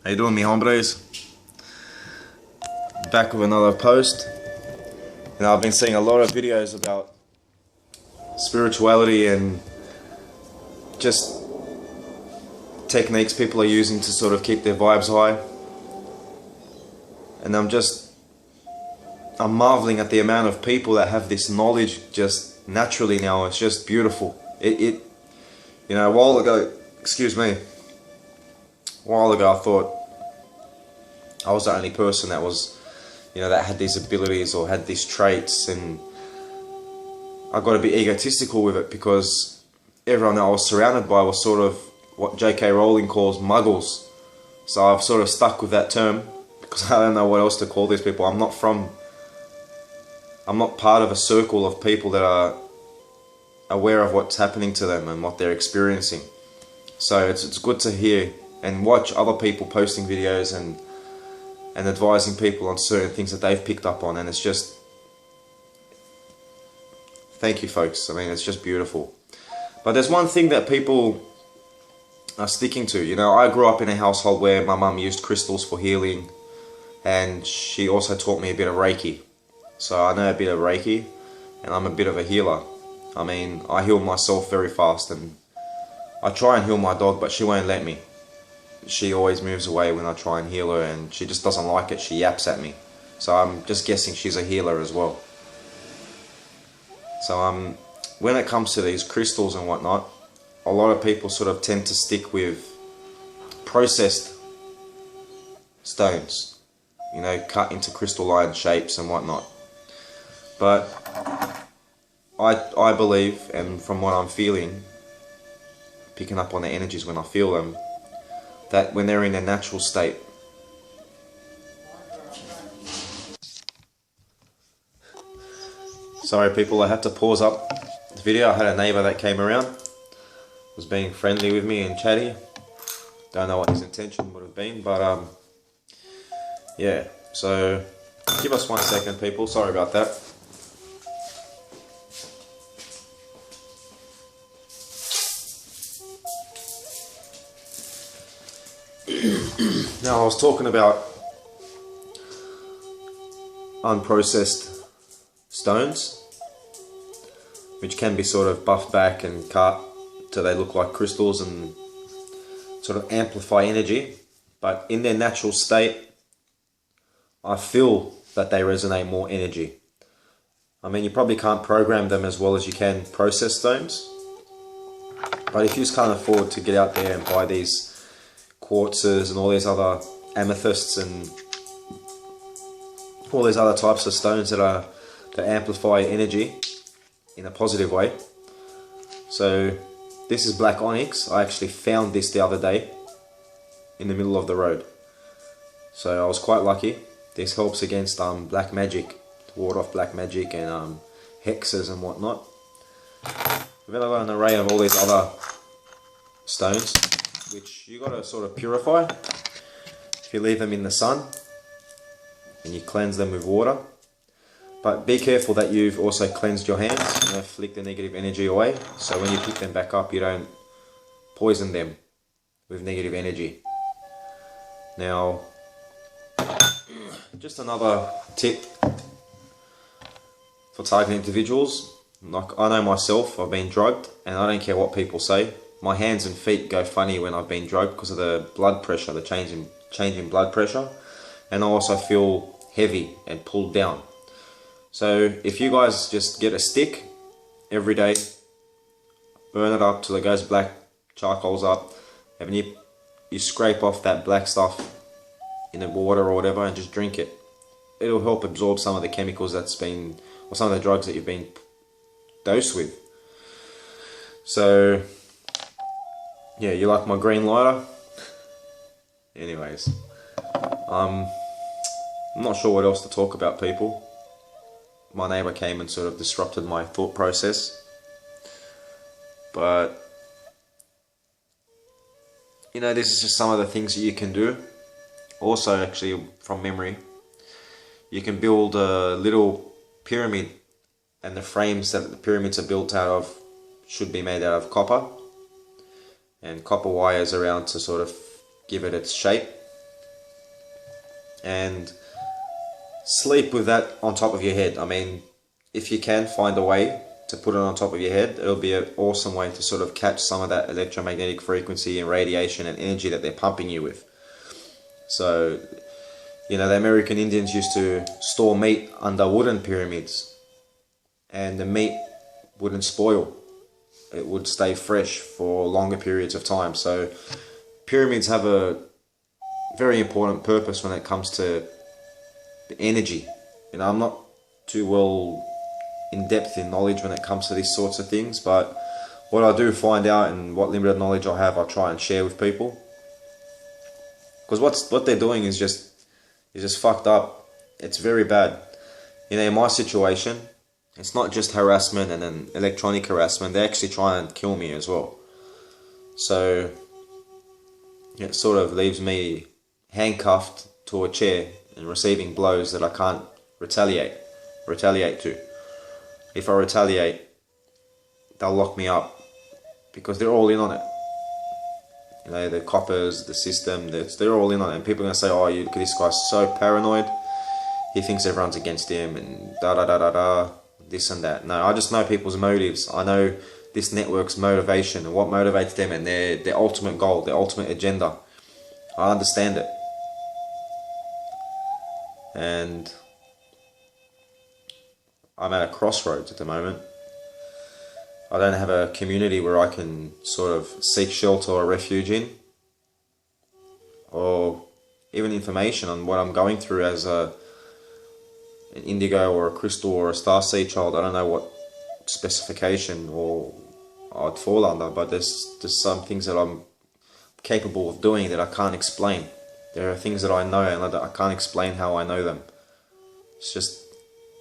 How you doing, mi hombres? Back with another post. I've been seeing a lot of videos about spirituality and just techniques people are using to sort of keep their vibes high. And I'm marveling at the amount of people that have this knowledge just naturally now. It's just beautiful. A while ago, I thought I was the only person that that had these abilities or had these traits, and I got to be egotistical with it because everyone that I was surrounded by was sort of what J.K. Rowling calls muggles. So I've sort of stuck with that term because I don't know what else to call these people. I'm not part of a circle of people that are aware of what's happening to them and what they're experiencing. So it's good to hear and watch other people posting videos and advising people on certain things that they've picked up on, and it's just, thank you folks. I mean, it's just beautiful. But there's one thing that people are sticking to. I grew up in a household where my mum used crystals for healing, and she also taught me a bit of Reiki. So I know a bit of Reiki, and I'm a bit of a healer. I mean, I heal myself very fast, and I try and heal my dog, but she won't let me. She always moves away when I try and heal her, and she just doesn't like it. She yaps at me. So I'm just guessing she's a healer as well. So when it comes to these crystals and whatnot, a lot of people sort of tend to stick with processed stones, cut into crystalline shapes and whatnot. But I believe, and from what I'm feeling, picking up on the energies when I feel them, that when they're in a natural state, sorry people, I had to pause up the video. I had a neighbour that came around, was being friendly with me and chatty. Don't know what his intention would have been, but yeah, so give us 1 second people, sorry about that. Now I was talking about unprocessed stones, which can be sort of buffed back and cut till they look like crystals and sort of amplify energy. But in their natural state, I feel that they resonate more energy. I mean, you probably can't program them as well as you can processed stones, but if you just can't afford to get out there and buy these quartzes and all these other amethysts and all these other types of stones that amplify energy in a positive way. So this is black onyx. I actually found this the other day in the middle of the road, so I was quite lucky. This helps against black magic, to ward off black magic and hexes and whatnot. Then I've got an array of all these other stones, which you got to sort of purify if you leave them in the sun and you cleanse them with water. But be careful that you've also cleansed your hands, flick the negative energy away, so when you pick them back up you don't poison them with negative energy. Now, just another tip for targeted individuals. Like, I know myself, I've been drugged, and I don't care what people say. My hands and feet go funny when I've been drugged because of the blood pressure, the change in blood pressure, and I also feel heavy and pulled down. So if you guys just get a stick every day, burn it up till it goes black, charcoal's up, and you scrape off that black stuff in the water or whatever and just drink it. It'll help absorb some of the chemicals or some of the drugs that you've been dosed with. So yeah, you like my green lighter? Anyways, I'm not sure what else to talk about, people. My neighbour came and sort of disrupted my thought process. But this is just some of the things that you can do. Also, actually, from memory, you can build a little pyramid, and the frames that the pyramids are built out of should be made out of copper, and copper wires around to sort of give it its shape. and sleep with that on top of your head. I mean, if you can find a way to put it on top of your head, it'll be an awesome way to sort of catch some of that electromagnetic frequency and radiation and energy that they're pumping you with. So, you know, the American Indians used to store meat under wooden pyramids, and the meat wouldn't spoil. It would stay fresh for longer periods of time. So pyramids have a very important purpose when it comes to energy. You know, I'm not too well in depth in knowledge when it comes to these sorts of things, but what I do find out and what limited knowledge I have, I try and share with people. Because what they're doing is just fucked up. It's very bad. You know, in my situation, it's not just harassment and then electronic harassment. They actually try and kill me as well. So it sort of leaves me handcuffed to a chair and receiving blows that I can't retaliate to. If I retaliate, they'll lock me up because they're all in on it. You know, the coppers, the system, they're all in on it. And people are going to say, oh, you look at this guy's so paranoid. He thinks everyone's against him and da-da-da-da-da, this and that. No, I just know people's motives. I know this network's motivation and what motivates them and their ultimate goal, their ultimate agenda. I understand it. And I'm at a crossroads at the moment. I don't have a community where I can sort of seek shelter or refuge in, or even information on what I'm going through as an indigo or a crystal or a starseed child. I don't know what specification or I'd fall under, but there's some things that I'm capable of doing that I can't explain. There are things that I know and I can't explain how I know them. It's just,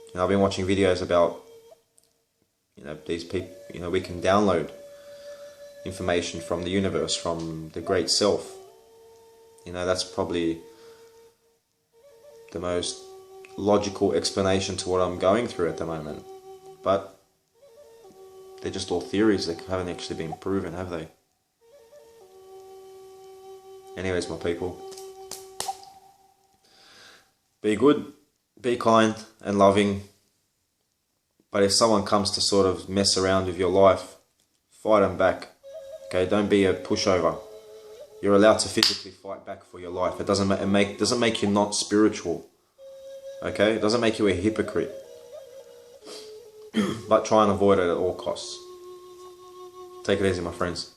you know, I've been watching videos about, you know, these people, you know, we can download information from the universe, from the great self. You know, that's probably the most logical explanation to what I'm going through at the moment. But they're just all theories that haven't actually been proven, have they? Anyways, my people, be good, be kind and loving. But if someone comes to sort of mess around with your life, fight them back. Okay, don't be a pushover. You're allowed to physically fight back for your life. It doesn't make you not spiritual. Okay, it doesn't make you a hypocrite. But try and avoid it at all costs. Take it easy, my friends.